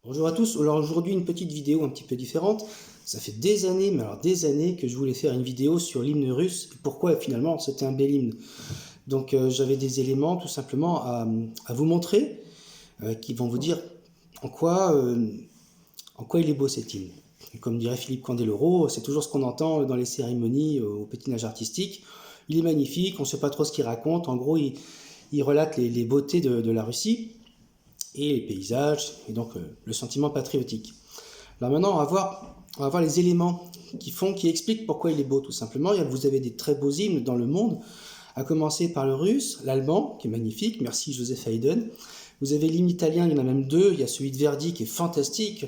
Bonjour à tous, alors aujourd'hui une petite vidéo un petit peu différente. Ça fait des années, mais alors des années que je voulais faire une vidéo sur l'hymne russe et pourquoi finalement c'était un bel hymne. Donc j'avais des éléments tout simplement à vous montrer qui vont vous dire en quoi, euh, en quoi il est beau cet hymne. Et comme dirait Philippe Candeloro, c'est toujours ce qu'on entend dans les cérémonies au pétinage artistique. Il est magnifique, on ne sait pas trop ce qu'il raconte. En gros, il relate les beautés de la Russie et les paysages, et donc le sentiment patriotique. Alors maintenant, on va voir les éléments qui expliquent pourquoi il est beau, tout simplement. Vous avez des très beaux hymnes dans le monde, à commencer par le russe, l'allemand, qui est magnifique, merci Joseph Haydn. Vous avez l'hymne italien, il y en a même deux, il y a celui de Verdi qui est fantastique.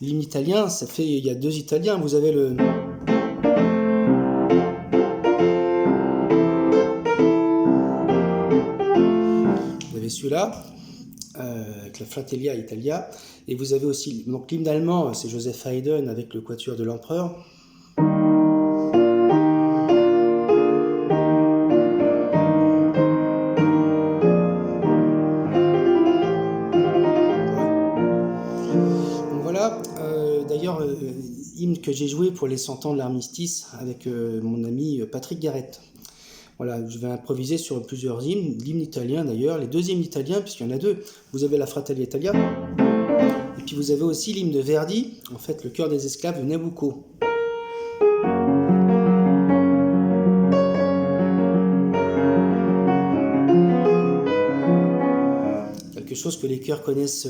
L'hymne italien, il y a deux italiens, vous avez celui-là, avec la Fratellia Italia, et vous avez aussi donc l'hymne allemand, c'est Joseph Haydn avec le quatuor de l'empereur. Donc voilà, d'ailleurs, hymne que j'ai joué pour les 100 ans de l'armistice avec mon ami Patrick Garrett. Voilà, je vais improviser sur plusieurs hymnes, l'hymne italien d'ailleurs, les deux hymnes italiens, puisqu'il y en a deux. Vous avez la Fratelli Italia, et puis vous avez aussi l'hymne de Verdi, en fait le cœur des esclaves de Nabucco. Quelque chose que les chœurs connaissent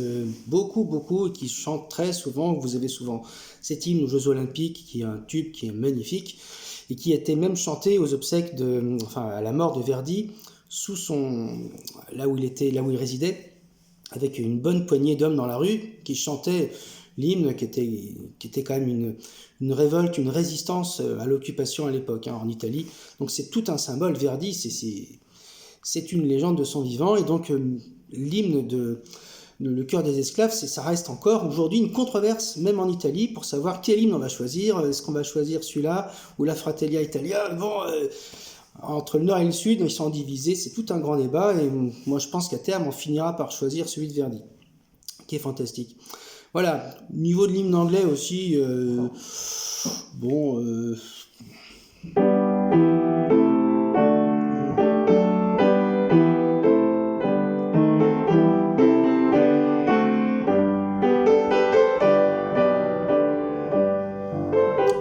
beaucoup, et qui chantent très souvent. Vous avez souvent cet hymne aux Jeux Olympiques, qui est un tube, qui est magnifique, et qui était même chanté aux obsèques à la mort de Verdi, là où il résidait, avec une bonne poignée d'hommes dans la rue qui chantaient l'hymne qui était quand même une révolte, une résistance à l'occupation à l'époque, en Italie. Donc c'est tout un symbole. Verdi, c'est une légende de son vivant, et donc l'hymne le cœur des esclaves, ça reste encore aujourd'hui une controverse, même en Italie, pour savoir quel hymne on va choisir. Est-ce qu'on va choisir celui-là ou la Fratellia Italia? Bon, entre le nord et le sud, ils sont divisés, c'est tout un grand débat, et moi je pense qu'à terme, on finira par choisir celui de Verdi, qui est fantastique. Voilà, niveau de l'hymne anglais aussi, bon...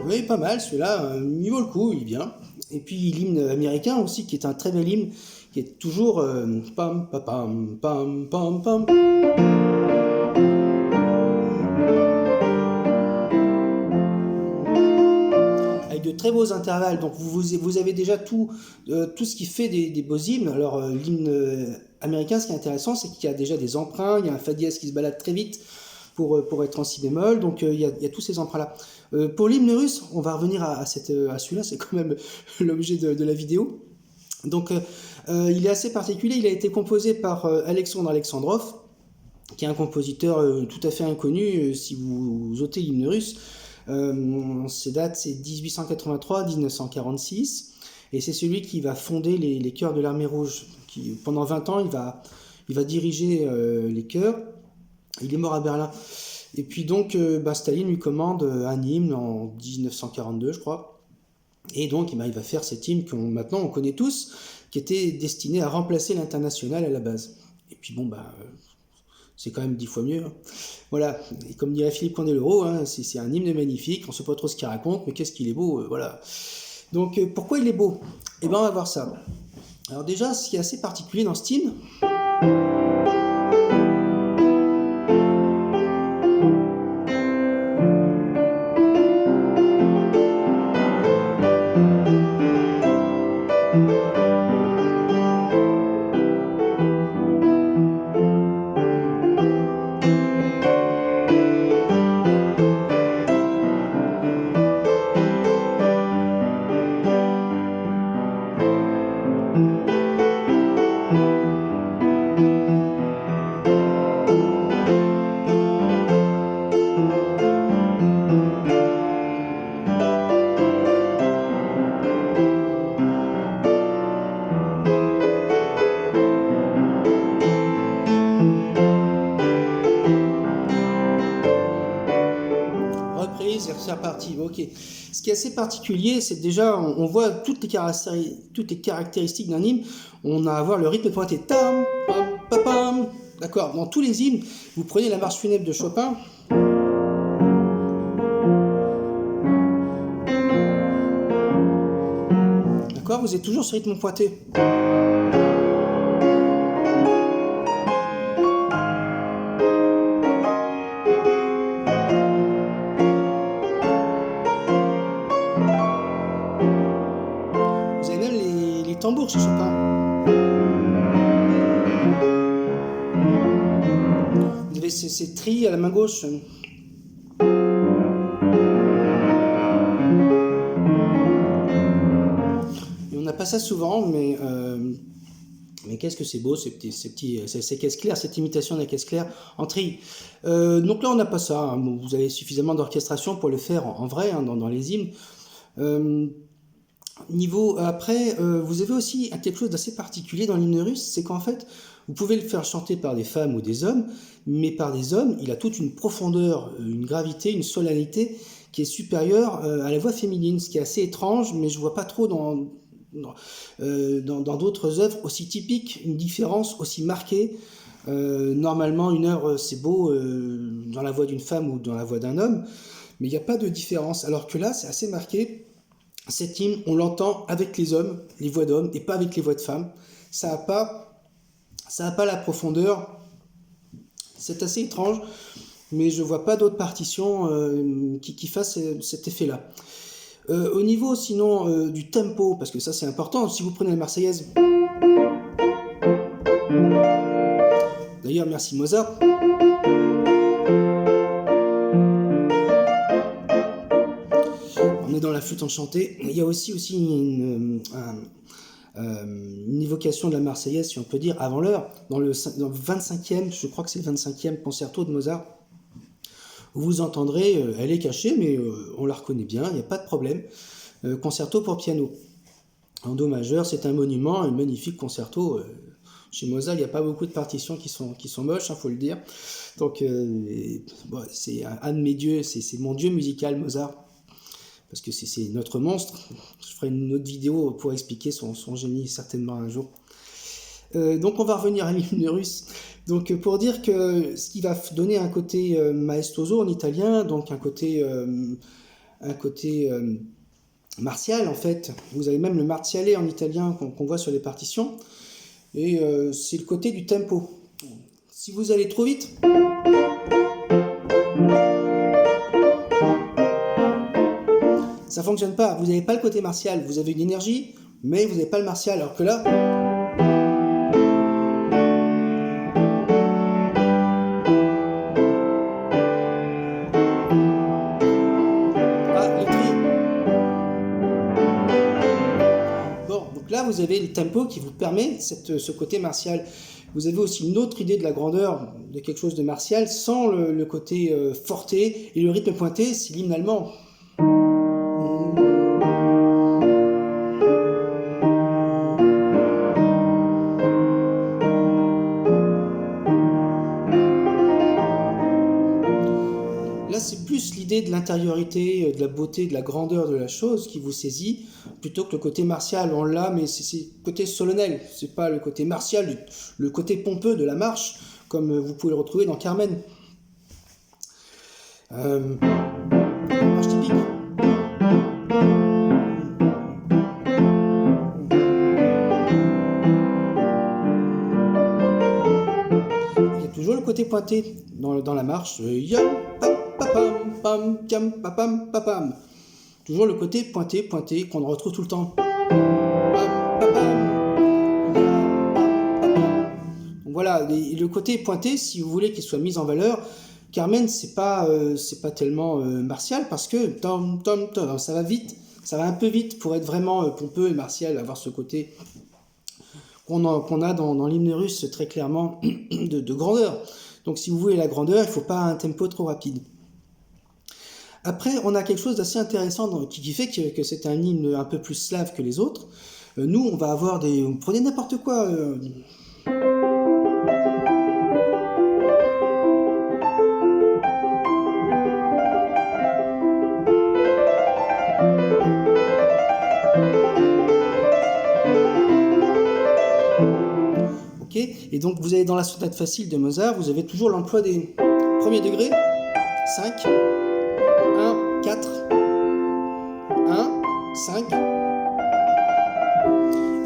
Oui, pas mal celui-là, il vaut le coup, il est bien. Et puis l'hymne américain aussi, qui est un très bel hymne, qui est toujours pam pam pam pam pam. Avec de très beaux intervalles, donc vous avez déjà tout ce qui fait des beaux hymnes. Alors l'hymne américain, ce qui est intéressant, c'est qu'il y a déjà des emprunts, il y a un fa dièse qui se balade très vite pour être en si bémol, donc il y a tous ces emprunts-là. Pour l'hymne russe, on va revenir à celui-là, c'est quand même l'objet de la vidéo. Donc il est assez particulier, il a été composé par Alexandre Alexandrov, qui est un compositeur tout à fait inconnu si vous ôtez l'hymne russe. Ses dates, c'est 1883-1946, et c'est celui qui va fonder les chœurs de l'armée rouge. Pendant 20 ans, il va diriger les chœurs. Il est mort à Berlin. Et puis donc, Staline lui commande un hymne en 1942, je crois. Et donc, il va faire cet hymne maintenant on connaît tous, qui était destiné à remplacer l'Internationale à la base. Et puis bon, c'est quand même 10 fois mieux. Hein. Voilà, et comme dirait Philippe Candeloro, hein, c'est un hymne magnifique, on ne sait pas trop ce qu'il raconte, mais qu'est-ce qu'il est beau, voilà. Donc, pourquoi il est beau? Eh bien, on va voir ça. Alors déjà, ce qui est assez particulier dans ce hymne, c'est reparti. Ok. Ce qui est assez particulier, c'est déjà, on voit toutes les caractéristiques d'un hymne. On a à voir le rythme pointé. Tam, pam, pam, pam. D'accord. Dans tous les hymnes, vous prenez la marche funèbre de Chopin. D'accord. Vous êtes toujours sur rythme pointé. Tambour chez Chopin. Vous avez ces trilles à la main gauche. Et on n'a pas ça souvent, mais qu'est-ce que c'est beau ces caisses claires, cette imitation de la caisse claire en trille. Donc là on n'a pas ça. Hein. Vous avez suffisamment d'orchestration pour le faire en vrai hein, dans les hymnes. Après, vous avez aussi quelque chose d'assez particulier dans l'hymne russe, c'est qu'en fait, vous pouvez le faire chanter par des femmes ou des hommes, mais par des hommes, il a toute une profondeur, une gravité, une solennité qui est supérieure à la voix féminine, ce qui est assez étrange, mais je vois pas trop dans d'autres œuvres aussi typiques, une différence aussi marquée. Normalement, une œuvre, c'est beau dans la voix d'une femme ou dans la voix d'un homme, mais il n'y a pas de différence, alors que là, c'est assez marqué. Cet hymne, on l'entend avec les hommes, les voix d'hommes, et pas avec les voix de femmes. Ça n'a pas la profondeur. C'est assez étrange, mais je ne vois pas d'autres partitions qui fassent cet effet-là. Au niveau, sinon, du tempo, parce que ça c'est important, si vous prenez la Marseillaise... D'ailleurs, merci Mozart. On est dans la flûte enchantée. Il y a aussi une évocation de la Marseillaise, si on peut dire, avant l'heure, dans le 25e, je crois que c'est le 25e concerto de Mozart, où vous entendrez, elle est cachée, mais on la reconnaît bien, il n'y a pas de problème, concerto pour piano. En do majeur, c'est un monument, un magnifique concerto. Chez Mozart, il n'y a pas beaucoup de partitions qui sont moches, faut le dire. Donc, c'est un de mes dieux, c'est mon dieu musical, Mozart. Parce que c'est notre monstre. Je ferai une autre vidéo pour expliquer son génie certainement un jour. Donc on va revenir à l'hymne russe. Donc pour dire que ce qui va donner un côté maestoso en italien, donc un côté martial en fait. Vous avez même le martiale en italien qu'on voit sur les partitions. Et c'est le côté du tempo. Si vous allez trop vite... ça fonctionne pas, vous n'avez pas le côté martial, vous avez une énergie, mais vous n'avez pas le martial, alors que là... Ah, le tri. Bon, donc là vous avez le tempo qui vous permet ce côté martial. Vous avez aussi une autre idée de la grandeur de quelque chose de martial, sans le côté forté, et le rythme pointé, c'est l'hymne allemand. Là, c'est plus l'idée de l'intériorité, de la beauté, de la grandeur de la chose qui vous saisit, plutôt que le côté martial. On l'a, mais c'est le côté solennel. C'est pas le côté martial, le côté pompeux de la marche, comme vous pouvez le retrouver dans Carmen. Marche typique. Il y a toujours le côté pointé dans la marche. Pam, pam, pam, pam, pam, pam. Toujours le côté pointé qu'on retrouve tout le temps. Donc voilà, le côté pointé, si vous voulez qu'il soit mis en valeur, Carmen, c'est pas tellement martial parce que ça va vite, ça va un peu vite pour être vraiment pompeux et martial, avoir ce côté qu'on a dans l'hymne russe très clairement de grandeur. Donc si vous voulez la grandeur, il ne faut pas un tempo trop rapide. Après, on a quelque chose d'assez intéressant qui fait que c'est un hymne un peu plus slave que les autres. Nous, on va avoir vous prenez n'importe quoi. Et donc vous avez dans la sonate facile de Mozart, vous avez toujours l'emploi des premiers degrés, 5, 1, 4, 1, 5.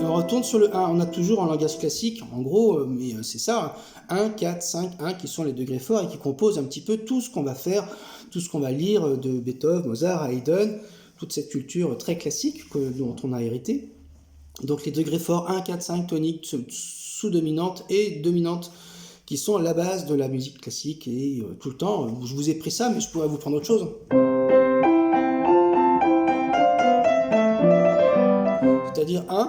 Et on retourne sur le 1, on a toujours en langage classique, en gros, mais c'est ça, 1, 4, 5, 1 qui sont les degrés forts et qui composent un petit peu tout ce qu'on va faire, tout ce qu'on va lire de Beethoven, Mozart, Haydn, toute cette culture très classique dont on a hérité. Donc les degrés forts 1, 4, 5, tonique, sous-dominante et dominante, qui sont la base de la musique classique et tout le temps. Je vous ai pris ça, mais je pourrais vous prendre autre chose. C'est-à-dire 1,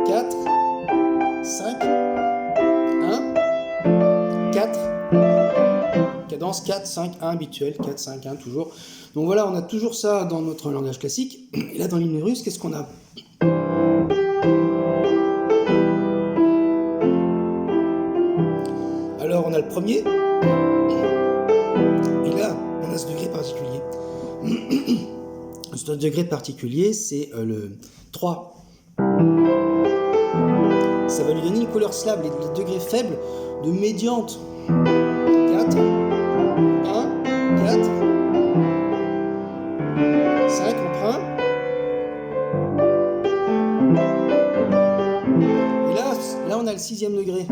4, 5, 1, 4, cadence 4, 5, 1 habituelle, 4, 5, 1 toujours. Donc voilà, on a toujours ça dans notre langage classique. Et là, dans l'hymne russe, qu'est-ce qu'on a ? Alors, on a le premier. Et là, on a ce degré particulier. Ce degré particulier, c'est le 3. Ça va lui donner une couleur slave, les degrés faibles de médiante. 4, 1, 4, 5, on prend. Et là, on a le 6e degré.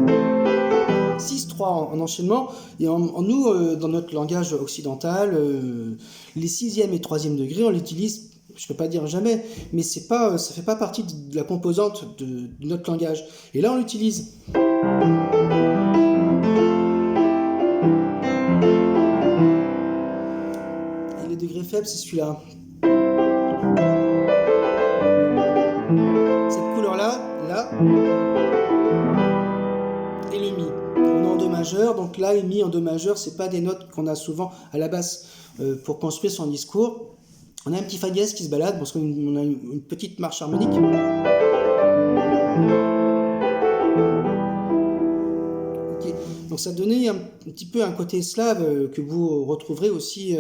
6, 3 en enchaînement. Et en nous, dans notre langage occidental, les 6e et 3e degrés, on l'utilise, je ne peux pas dire jamais, mais ça ne fait pas partie de la composante de notre langage. Et là, on l'utilise. Et les degrés faibles, c'est celui-là. Cette couleur-là, là, et le mi. On est en do majeur, donc là et mi en do majeur, c'est pas des notes qu'on a souvent à la basse pour construire son discours. On a un petit fa dièse qui se balade parce qu'on a une petite marche harmonique. Okay. Donc ça donnait un petit peu un côté slave que vous retrouverez aussi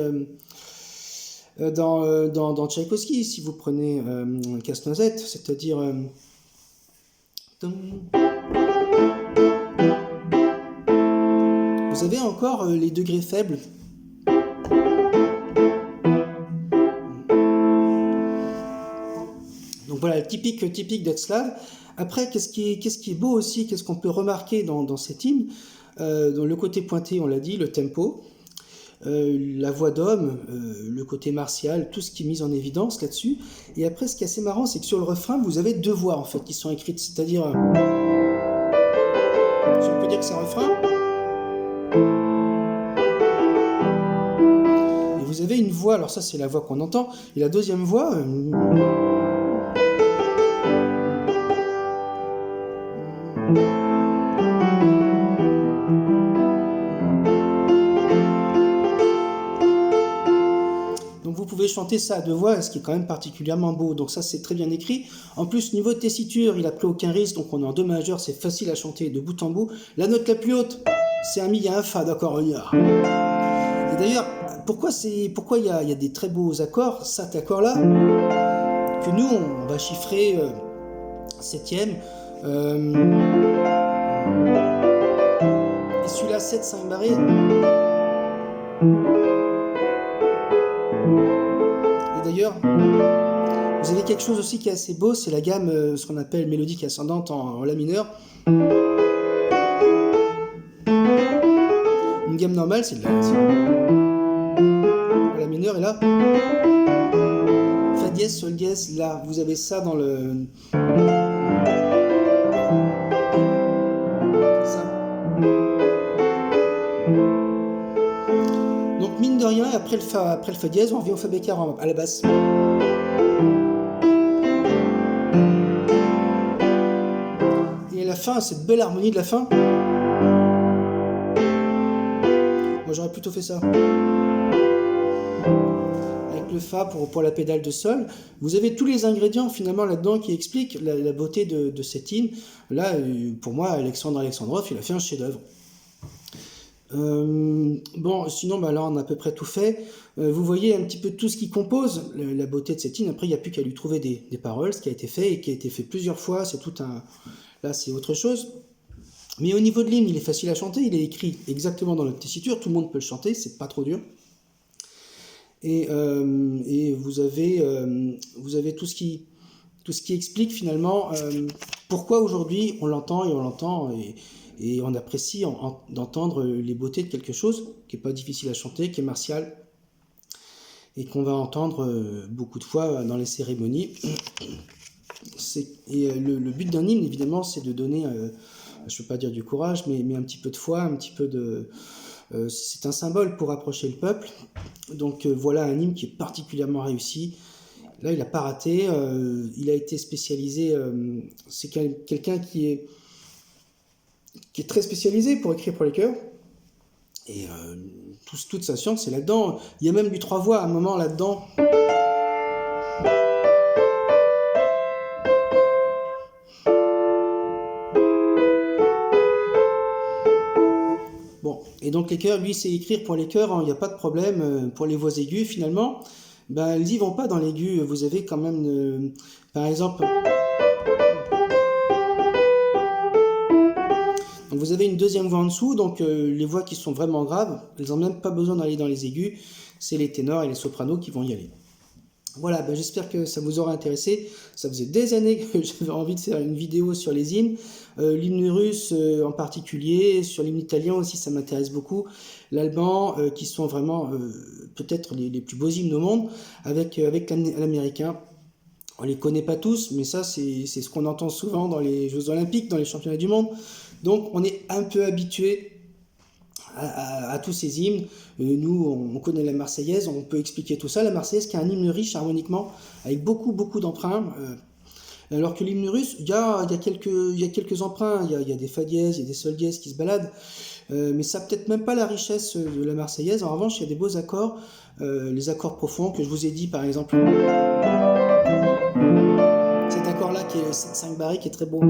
dans Tchaïkovski, si vous prenez Casse-Noisette, c'est-à-dire... Vous avez encore les degrés faibles. Donc voilà, typique d'être slave. Après, qu'est-ce qui est beau aussi, qu'est-ce qu'on peut remarquer dans cet hymne, dans le côté pointé, on l'a dit, le tempo, la voix d'homme, le côté martial, tout ce qui est mis en évidence là-dessus. Et après, ce qui est assez marrant, c'est que sur le refrain, vous avez 2 voix en fait qui sont écrites, c'est-à-dire, si on peut dire que c'est un refrain. Et vous avez une voix, alors ça c'est la voix qu'on entend, et la deuxième voix... Donc vous pouvez chanter ça à 2 voix, ce qui est quand même particulièrement beau. Donc ça c'est très bien écrit. En plus niveau de tessiture, il n'a pris aucun risque, donc on est en do majeur, c'est facile à chanter de bout en bout. La note la plus haute, c'est un mi, il y a un fa, d'accord. Et d'ailleurs, pourquoi il y a des très beaux accords, cet accord-là, que nous on va chiffrer 7e. Et celui-là 7, 5 barrés. Et d'ailleurs, vous avez quelque chose aussi qui est assez beau, c'est la gamme, ce qu'on appelle mélodique ascendante en la mineur. Une gamme normale, c'est de la mineur, et là, fa dièse, sol dièse, là, vous avez ça dans le... Ça. Donc mine de rien, après le fa dièse, on revient au fa bécard à la basse. Et à la fin, cette belle harmonie de la fin. Moi j'aurais plutôt fait ça. Avec le fa pour la pédale de sol. Vous avez tous les ingrédients finalement là-dedans qui expliquent la beauté de cet hymne. Là, pour moi, Alexandre Alexandrov, il a fait un chef-d'œuvre. Bon, sinon, là, on a à peu près tout fait. Vous voyez un petit peu tout ce qui compose la beauté de cet hymne. Après, il n'y a plus qu'à lui trouver des paroles, ce qui a été fait et qui a été fait plusieurs fois. C'est tout un... Là, c'est autre chose. Mais au niveau de l'hymne, il est facile à chanter, il est écrit exactement dans la tessiture, tout le monde peut le chanter, c'est pas trop dur. Et vous avez tout ce qui explique finalement pourquoi aujourd'hui on l'entend et on l'entend et on apprécie d'entendre les beautés de quelque chose qui n'est pas difficile à chanter, qui est martial et qu'on va entendre beaucoup de fois dans les cérémonies. Le but d'un hymne, évidemment, c'est de donner, je ne veux pas dire du courage, mais un petit peu de foi, un petit peu de... c'est un symbole pour approcher le peuple. Donc voilà un hymne qui est particulièrement réussi. Là, il n'a pas raté. Il a été spécialisé. C'est quelqu'un qui est très spécialisé pour écrire pour les chœurs. Et toute sa science, c'est là-dedans. Il y a même du trois voix à un moment là-dedans. Bon, et donc les chœurs, lui, c'est écrire pour les chœurs, il n'y a pas de problème. Pour les voix aiguës, finalement, ben, elles n'y vont pas dans l'aigu. Vous avez quand même, par exemple... Donc vous avez une deuxième voix en dessous, donc les voix qui sont vraiment graves, elles n'ont même pas besoin d'aller dans les aigus, c'est les ténors et les sopranos qui vont y aller. Voilà, ben j'espère que ça vous aura intéressé. Ça faisait des années que j'avais envie de faire une vidéo sur les hymnes, l'hymne russe en particulier, sur l'hymne italien aussi, ça m'intéresse beaucoup, l'allemand, qui sont vraiment peut-être les plus beaux hymnes au monde, avec l'américain. On les connaît pas tous, mais ça c'est ce qu'on entend souvent dans les Jeux Olympiques, dans les championnats du monde. Donc on est un peu habitué à tous ces hymnes. Nous, on connaît la Marseillaise, on peut expliquer tout ça. La Marseillaise qui est un hymne riche harmoniquement, avec beaucoup d'emprunts. Alors que l'hymne russe, il y a quelques emprunts, il y a des fa dièses, il y a des sol dièses qui se baladent, mais ça n'a peut-être même pas la richesse de la Marseillaise. En revanche, il y a des beaux accords, les accords profonds que je vous ai dit, par exemple. Cet accord-là, qui est le 7-5 barré, qui est très beau.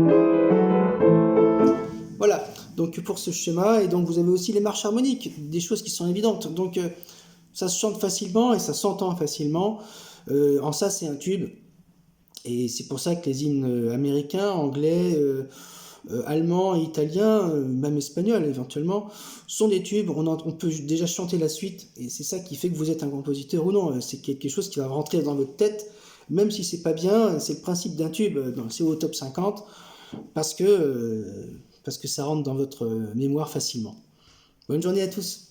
Voilà, donc pour ce schéma, et donc vous avez aussi les marches harmoniques, des choses qui sont évidentes. Donc ça se chante facilement et ça s'entend facilement. En ça, c'est un tube. Et c'est pour ça que les hymnes américains, anglais, allemands et italiens, même espagnols éventuellement, sont des tubes. On peut déjà chanter la suite. Et c'est ça qui fait que vous êtes un compositeur ou non. C'est quelque chose qui va rentrer dans votre tête, même si c'est pas bien. C'est le principe d'un tube dans le CO Top 50, parce que ça rentre dans votre mémoire facilement. Bonne journée à tous.